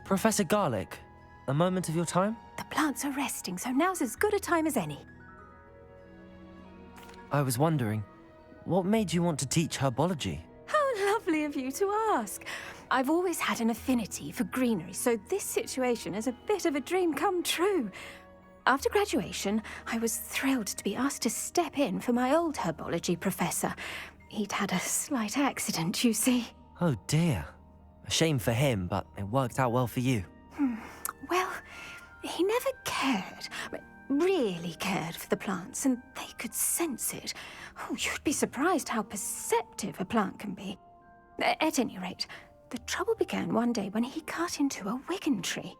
Professor Garlic, a moment of your time? The plants are resting, so now's as good a time as any. I was wondering, what made you want to teach herbology? How lovely of you to ask. I've always had an affinity for greenery, so this situation is a bit of a dream come true. After graduation, I was thrilled to be asked to step in for my old herbology professor. He'd had a slight accident, you see. Oh dear. A shame for him, but it worked out well for you. Well, he never really cared for the plants, and they could sense it. Oh, you'd be surprised how perceptive a plant can be. At any rate, the trouble began one day when he cut into a Wigan tree.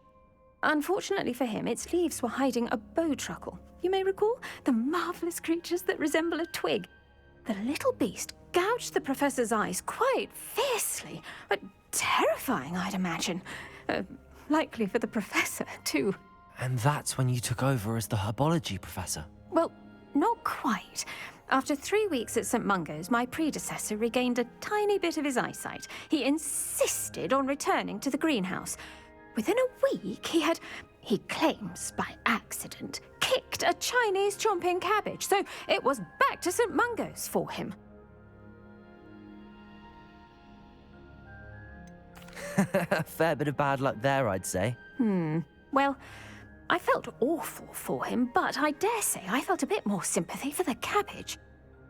Unfortunately for him, its leaves were hiding a bowtruckle. You may recall the marvellous creatures that resemble a twig. The little beast gouged the professor's eyes quite fiercely, but terrifying, I'd imagine. Likely for the professor, too. And that's when you took over as the herbology professor? Well, not quite. After 3 weeks at St. Mungo's, my predecessor regained a tiny bit of his eyesight. He insisted on returning to the greenhouse. Within a week, he claims by accident, kicked a Chinese chomping cabbage, so it was back to St. Mungo's for him. A fair bit of bad luck there, I'd say. Well, I felt awful for him, but I dare say I felt a bit more sympathy for the cabbage.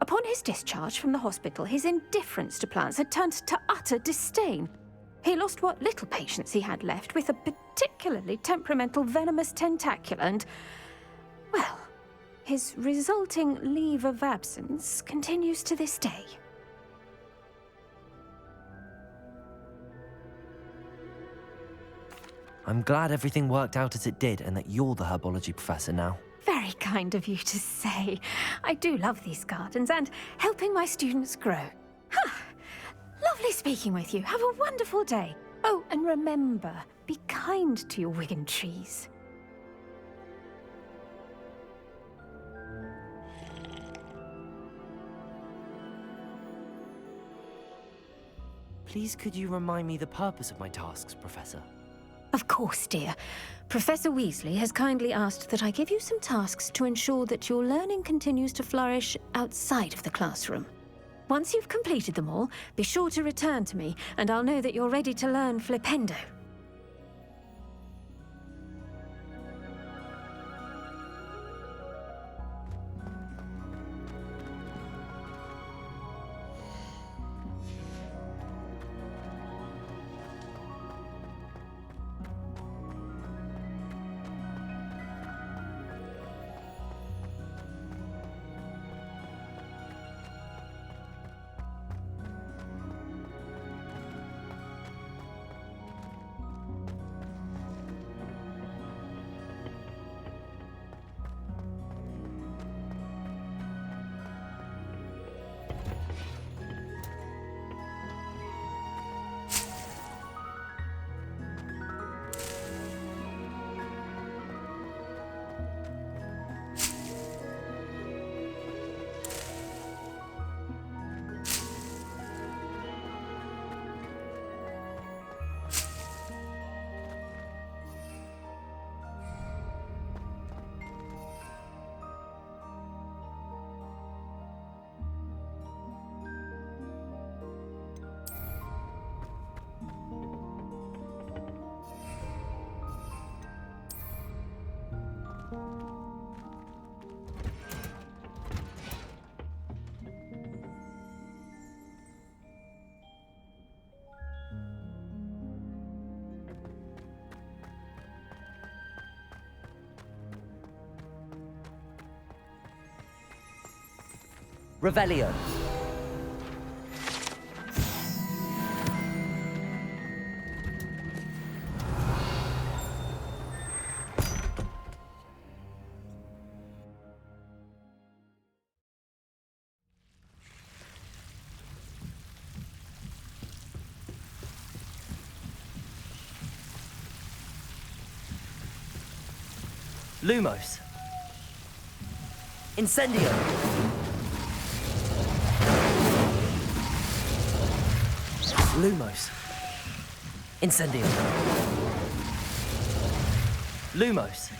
Upon his discharge from the hospital, his indifference to plants had turned to utter disdain. He lost what little patience he had left with a particularly temperamental venomous tentacula and, well, his resulting leave of absence continues to this day. I'm glad everything worked out as it did and that you're the herbology professor now. Very kind of you to say. I do love these gardens and helping my students grow. Lovely speaking with you. Have a wonderful day. Oh, and remember, be kind to your Wigan trees. Please could you remind me the purpose of my tasks, Professor? Of course, dear. Professor Weasley has kindly asked that I give you some tasks to ensure that your learning continues to flourish outside of the classroom. Once you've completed them all, be sure to return to me, and I'll know that you're ready to learn Flipendo. Revelio. Lumos. Incendio. Lumos. Incendio. Lumos.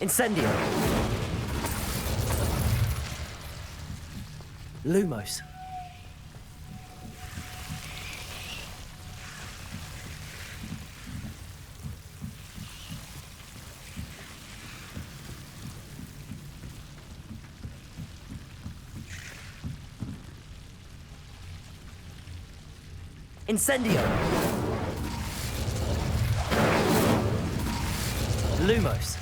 Incendio. Lumos. Incendio. Lumos.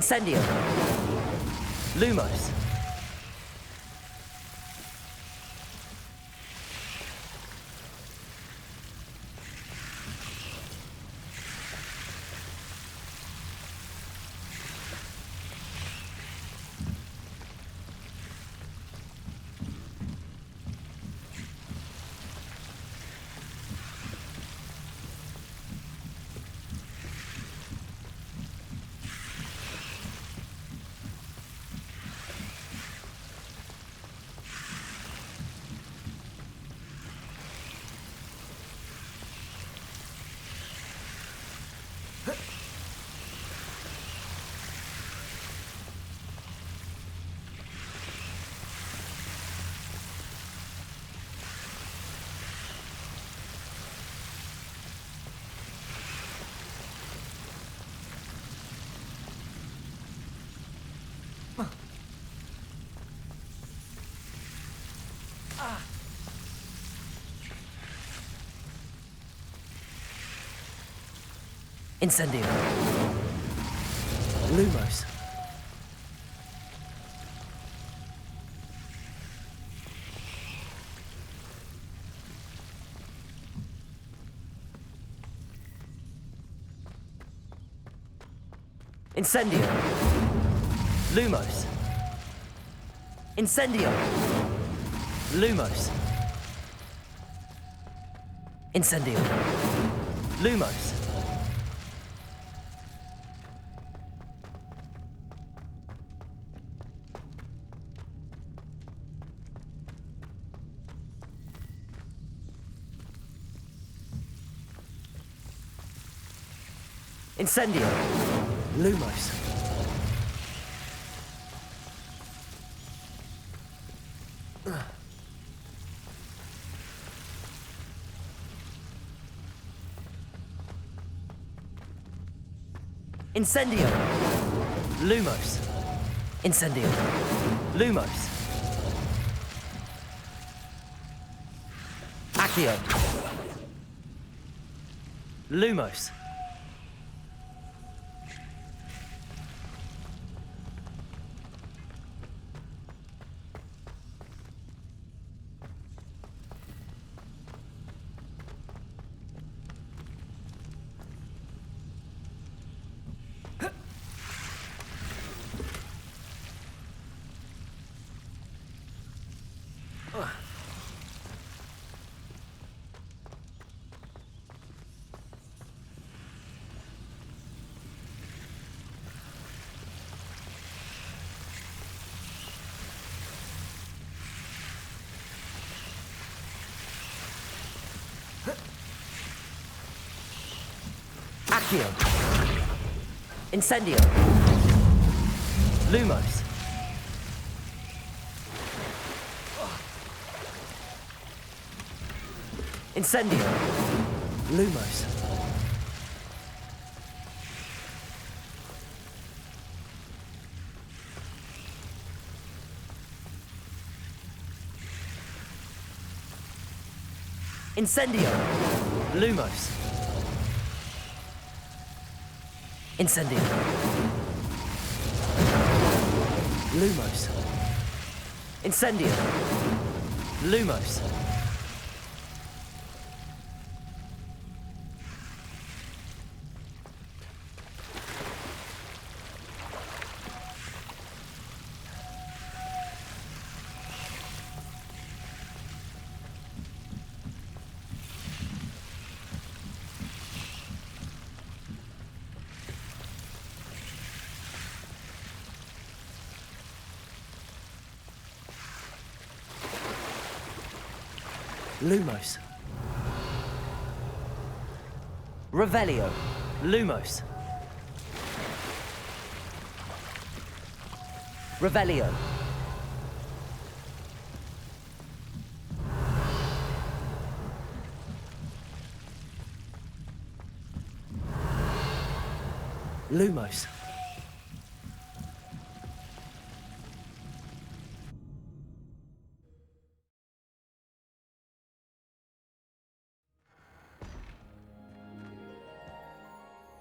Incendio. Lumos. Incendio. Lumos. Incendio. Lumos. Incendio. Lumos. Incendio. Lumos. Incendio. Lumos. Incendio. Lumos. Incendio. Lumos. Accio. Lumos. Accio. Incendio. Lumos. Incendio. Lumos. Incendio. Lumos. Incendio. Lumos. Incendio. Lumos. Lumos. Revelio. Lumos. Revelio. Lumos.